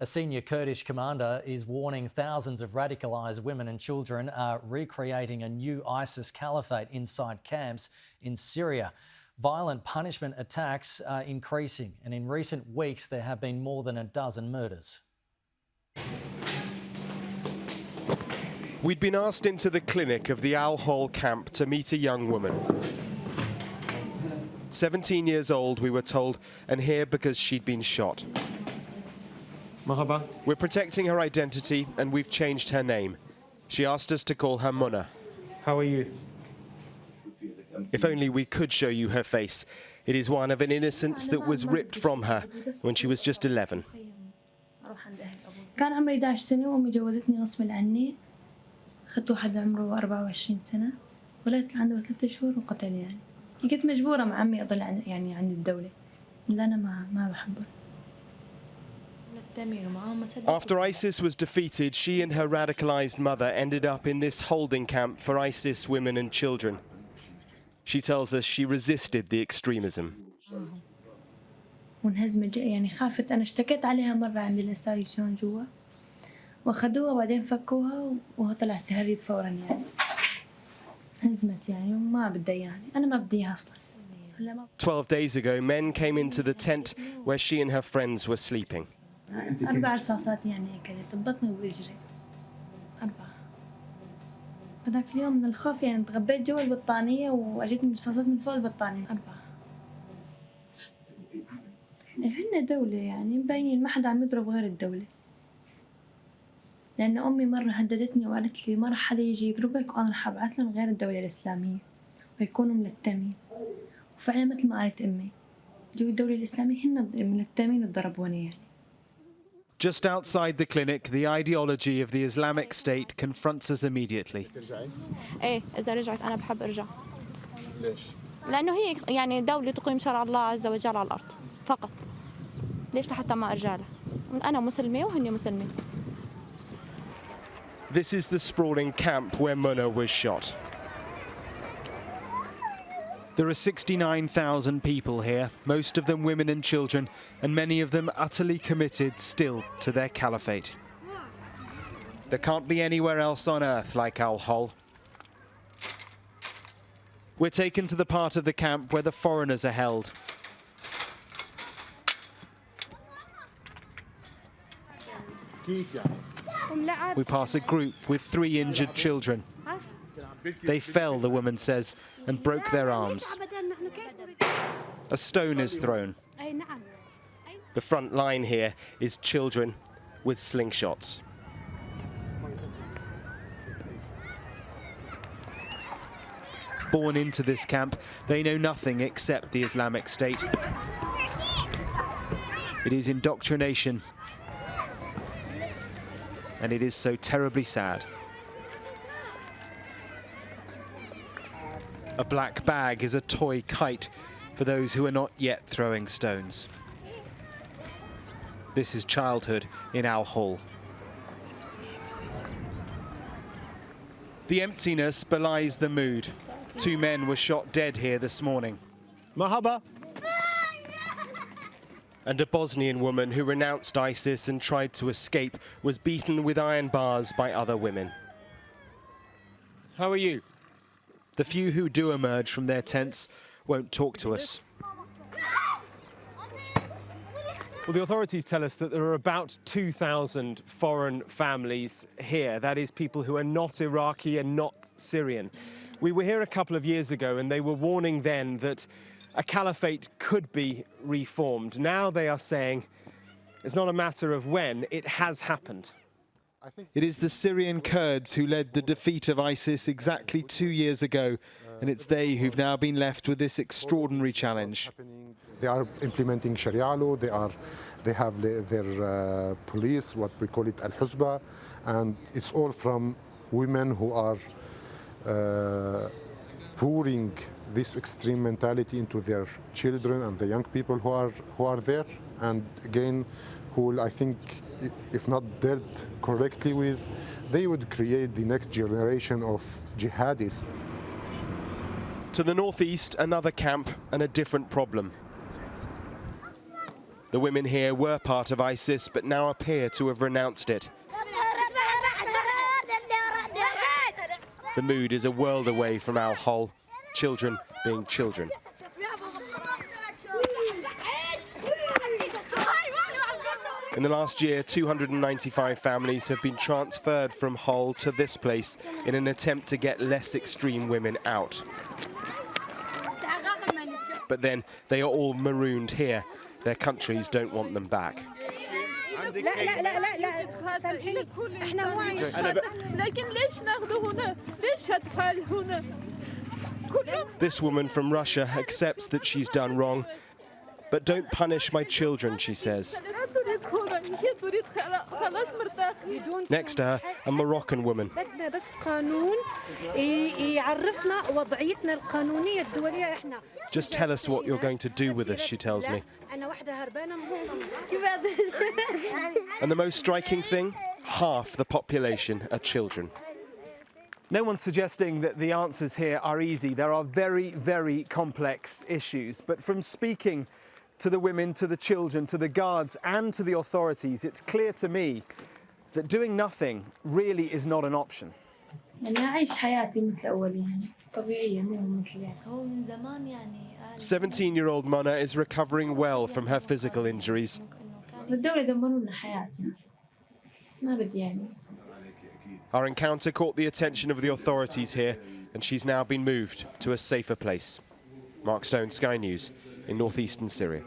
A senior Kurdish commander is warning thousands of radicalised women and children are recreating a new ISIS caliphate inside camps in Syria. Violent punishment attacks are increasing, and in recent weeks there have been more than a dozen murders. We'd been asked into the clinic of the Al-Hol camp to meet a young woman. 17 years old, we were told, and here because she'd been shot. Marhaba. We're protecting her identity and we've changed her name. She asked us to call her Muna. How are you? If only we could show you her face. It is one of an innocence that was ripped from her when she was just 11. كان عمري 11 سنة وأمي جوزتني غصب عني. أخذت واحد عمره 24 سنة. ولدت عنده 3 شهور وقتل يعني. كنت مجبورة مع عمي أضل يعني عند الدولة. اللي أنا ما بحبه. After ISIS was defeated, she and her radicalised mother ended up in this holding camp for ISIS women and children. She tells us she resisted the extremism. منهزمة يعني خافت أنا اشتكيت عليها مرة عند الإنستايشن جوا وأخذوها وبعدين فكوها وطلعت تهرب فورا يعني هزمت يعني وما بدي يعني أنا ما بديها أصلا. 12 days ago, men came into the tent where she and her friends were sleeping. 4 رصاصات يعني أكلت ببطني وبرجلي 4. هذاك اليوم من الخوف يعني تغبيت جوا البطانية وأجتني رصاصات من فوق البطانية 4. هن دولة يعني مبينين ما حدا عم يضرب غير الدولة. لأن أمي مرة هددتني وقالت لي ما رح حدا يجي يضربك وأنا رح أبعث لهم غير الدولة الإسلامية ويكونوا ملتمين. وفعلا مثل ما قالت أمي جو الدولة الإسلامية هن ملتمين وضربوني يعني. Just outside the clinic, the ideology of the Islamic State confronts us immediately. إيه إذا رجعت أنا بحب أرجع. ليش؟ لأنه هي يعني دولة تقيم شرع الله عز وجل على الأرض فقط. ليش لحتى ما أرجع لها؟ أنا مسلمة وهن مسلمين. This is the sprawling camp where Muna was shot. There are 69,000 people here, most of them women and children, and many of them utterly committed still to their caliphate. There can't be anywhere else on earth like Al-Hol. We're taken to the part of the camp where the foreigners are held. We pass a group with 3 injured children. They fell, the woman says, and broke their arms. A stone is thrown. The front line here is children with slingshots. Born into this camp, they know nothing except the Islamic State. It is indoctrination, and it is so terribly sad. A black bag is a toy kite for those who are not yet throwing stones. This is childhood in Al-Hol. The emptiness belies the mood. 2 men were shot dead here this morning. Marhaba. And a Bosnian woman who renounced ISIS and tried to escape was beaten with iron bars by other women. How are you? The few who do emerge from their tents won't talk to us. Well, the authorities tell us that there are about 2,000 foreign families here. That is, people who are not Iraqi and not Syrian. We were here a couple of years ago and they were warning then that a caliphate could be reformed. Now they are saying it's not a matter of when, it has happened. It is the Syrian Kurds who led the defeat of ISIS exactly 2 years ago, and it's they who've now been left with this extraordinary challenge. They are implementing Sharia law, they have their police, what we call it al-Husba, and it's all from women who are pouring this extreme mentality into their children and the young people who are there, and again, who I think, if not dealt correctly with, they would create the next generation of jihadists. To the northeast, another camp and a different problem. The women here were part of ISIS, but now appear to have renounced it. The mood is a world away from Al-Hol, children being children. In the last year, 295 families have been transferred from Hol to this place in an attempt to get less extreme women out. But then they are all marooned here. Their countries don't want them back. This woman from Russia accepts that she's done wrong, but don't punish my children, she says. Next to her, a Moroccan woman. Just tell us what you're going to do with us, she tells me. And the most striking thing, half the population are children. No one's suggesting that the answers here are easy. There are very, very complex issues. But from speaking to the women, to the children, to the guards and to the authorities, it's clear to me that doing nothing really is not an option. 17-year-old Mana is recovering well from her physical injuries. Our encounter caught the attention of the authorities here, and she's now been moved to a safer place. Mark Stone, Sky News, in northeastern Syria.